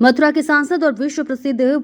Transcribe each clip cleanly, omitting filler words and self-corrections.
मथुरा के सांसद और विश्व प्रसिद्ध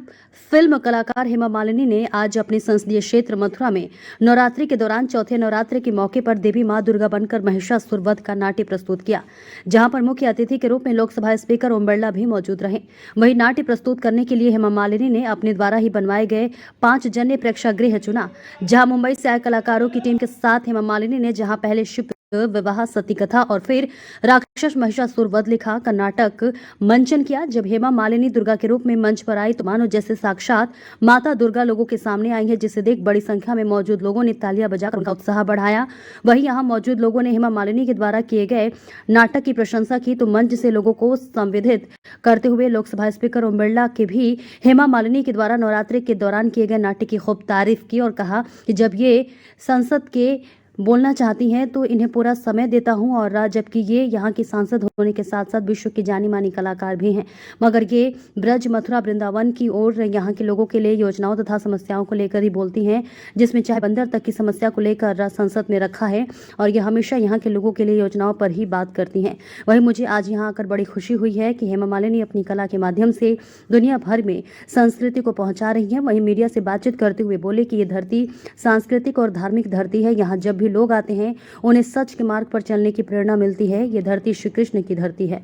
फिल्म कलाकार हेमा मालिनी ने आज अपने संसदीय क्षेत्र मथुरा में नवरात्रि के दौरान चौथे नवरात्रि के मौके पर देवी मां दुर्गा बनकर महिषासुर वध का नाट्य प्रस्तुत किया, जहां पर मुख्य अतिथि के रूप में लोकसभा स्पीकर ओम बिरला भी मौजूद रहे। वहीं नाट्य प्रस्तुत करने के लिए हेमा मालिनी ने अपने द्वारा ही बनवाए गए 5 जन्य प्रेक्षागृह चुना, जहां मुंबई से आए कलाकारों की टीम के साथ हेमा मालिनी ने जहां पहले शिव विवाह सती कथा और फिर राक्षस महिषासुर वध लिखा का नाटक मंचन किया। जब हेमा मालिनी दुर्गा के रूप में मंच पर आई तो मानो जैसे साक्षात माता दुर्गा लोगों के सामने आई है, जिसे देख बड़ी संख्या में मौजूद लोगों ने तालियां बजाकर उनका उत्साह बढ़ाया। वहीं यहां मौजूद लोगों ने हेमा मालिनी के द्वारा किए गए नाटक की प्रशंसा की तो मंच से लोगों को संबोधित करते हुए लोकसभा स्पीकर ओम बिरला के भी हेमा मालिनी के द्वारा नवरात्रि के दौरान किए गए नाटक की खूब तारीफ की और कहा कि जब ये संसद के बोलना चाहती हैं तो इन्हें पूरा समय देता हूं, और जबकि ये यहाँ की सांसद होने के साथ साथ विश्व की जानी मानी कलाकार भी हैं, मगर ये ब्रज मथुरा वृंदावन की ओर यहाँ के लोगों के लिए योजनाओं तथा समस्याओं को लेकर ही बोलती हैं, जिसमें चाहे बंदर तक की समस्या को लेकर संसद में रखा है और ये हमेशा यहाँ के लोगों के लिए योजनाओं पर ही बात करती हैं। वहीं मुझे आज यहाँ आकर बड़ी खुशी हुई है कि हेमा मालिनी अपनी कला के माध्यम से दुनिया भर में संस्कृति को पहुँचा रही है। वहीं मीडिया से बातचीत करते हुए बोले कि ये धरती सांस्कृतिक और धार्मिक धरती है, यहाँ जब भी लोग आते हैं उन्हें सच के मार्ग पर चलने की प्रेरणा मिलती है। ये धरती श्री कृष्ण की धरती है।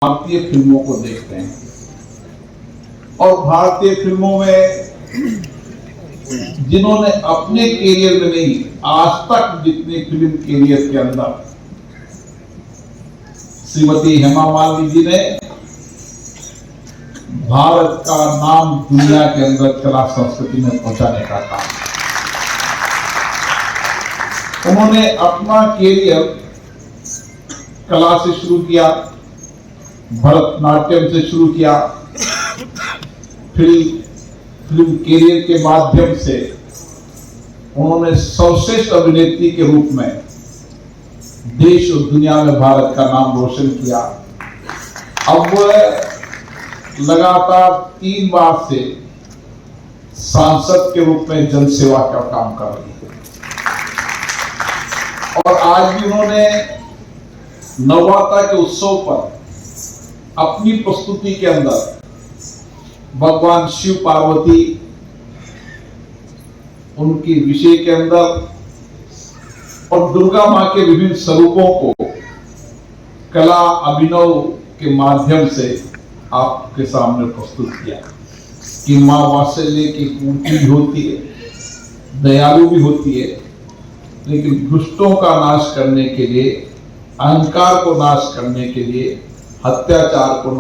भारतीय फिल्मों को देखते हैं और भारतीय फिल्मों में जिन्होंने अपने कैरियर में नहीं, आज तक जितने फिल्म कैरियर के अंदर श्रीमती हेमा मालिनी जी ने भारत का नाम दुनिया के अंदर कला संस्कृति में पहुंचाने का काम, उन्होंने अपना कैरियर कला से शुरू किया, भरतनाट्यम से शुरू किया, फिल्म कैरियर के माध्यम से उन्होंने सर्वश्रेष्ठ अभिनेत्री के रूप में देश और दुनिया में भारत का नाम रोशन किया। अब वह लगातार 3 बार से सांसद के रूप में जनसेवा का काम कर रही है और आज भी उन्होंने नवरात्र के उत्सव पर अपनी प्रस्तुति के अंदर भगवान शिव पार्वती उनकी विषय के अंदर और दुर्गा मां के विभिन्न स्वरूपों को कला अभिनव के माध्यम से आपके सामने प्रस्तुत किया कि मां वात्सल्य की मूर्ति भी होती है, दयालु भी होती है, लेकिन दुष्टों का नाश करने के लिए, अहंकार को नाश करने के लिए, अत्याचार को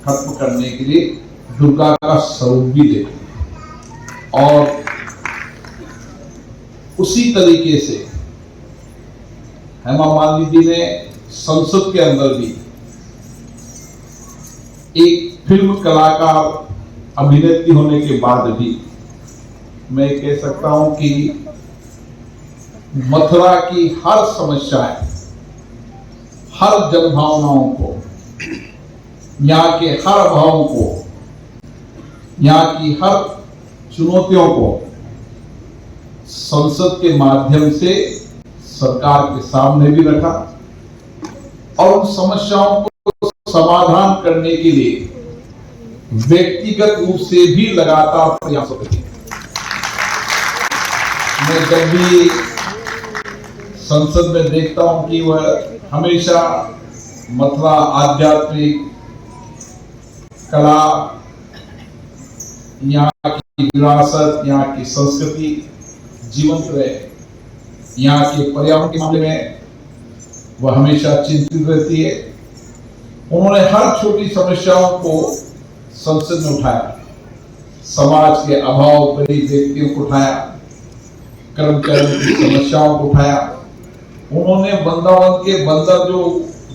खत्म करने के लिए दुर्गा का स्वरूप भी देती है। और उसी तरीके से हेमा मालिनी जी ने संसद के अंदर भी एक फिल्म कलाकार अभिनेत्री होने के बाद भी मैं कह सकता हूं कि मथुरा की हर समस्याएं, हर जनभावनाओं को, यहाँ के हर भावों को, यहाँ की हर चुनौतियों को संसद के माध्यम से सरकार के सामने भी रखा और उन समस्याओं को समाधान करने के लिए व्यक्तिगत रूप से भी लगातार प्रयास करती है। मैं जब भी संसद में देखता हूं कि वह हमेशा मथुरा आध्यात्मिक कला, यहाँ की विरासत, यहाँ की संस्कृति जीवंत रहे, यहाँ के पर्यावरण के मामले में वह हमेशा चिंतित रहती है। उन्होंने हर छोटी समस्याओं को संसद में उठाया, समाज के अभाव गरीब व्यक्तियों को उठाया, कर्मचारियों की समस्याओं को उठाया। उन्होंने वृंदावन के बंदर जो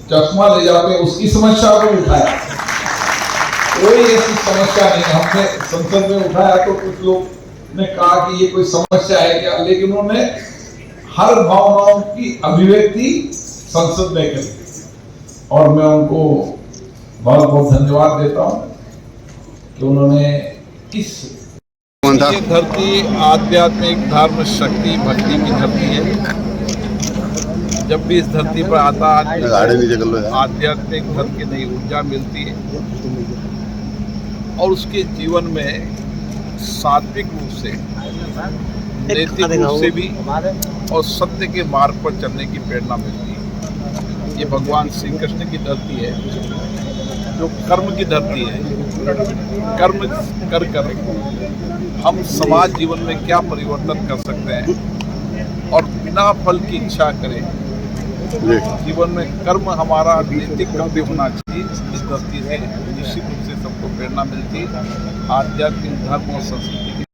चश्मा ले जाते हैं उसकी समस्या को उठाया। कोई ऐसी समस्या नहीं हमने संसद में उठाया तो कुछ लोग ने कहा कि ये कोई समस्या है क्या, लेकिन उन्होंने हर भावनाओं की अभिव्यक्ति संसद में करी और मैं उनको बहुत बहुत धन्यवाद देता हूं कि उन्होंने इस ये धरती आध्यात्मिक धर्म शक्ति भक्ति की धरती है। जब भी इस धरती पर आता गाड़ी नीचे कर लो यार। आध्यात्मिक धर्म की नई ऊर्जा मिलती है और उसके जीवन में सात्विक रूप से, नैतिक रूप से भी और सत्य के मार्ग पर चलने की प्रेरणा मिलती है। ये भगवान श्री कृष्ण की धरती है जो कर्म की धरती है। कर्म कर कर हम समाज जीवन में क्या परिवर्तन कर सकते हैं और बिना फल की इच्छा करें जी। जीवन में कर्म हमारा नैतिक कर्तव्य होना चाहिए। इस धरती से निश्चित रूप से सबको प्रेरणा मिलती है। आध्यात्मिक धर्म और संस्कृति की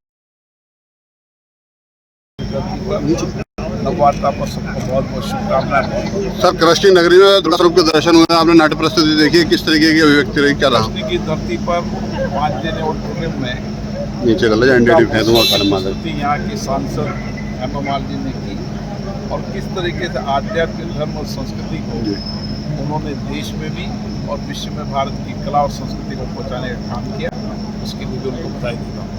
धरती पर नववार्ता पर सबको बहुत बहुत शुभकामनाएं। सर, कृष्ण नगरी में दुर्गा स्वरूप के दर्शन हुए, आपने नाट्य प्रस्तुति देखी, किस तरीके की अभिव्यक्ति रही, क्या रहा? कृष्ण की धरती पर 5 जने ऑडिटोरियम में नीचे कर लो, एनडीडी फेंक दूंगा कालम मादर। यहाँ के सांसद हेमा मालिनी ने की और किस तरीके से आध्यात्मिक धर्म और संस्कृति को उन्होंने देश में भी और विश्व में भारत की कला और संस्कृति को पहुँचाने का काम किया, उसके लिए उनको बधाई देता हूँ।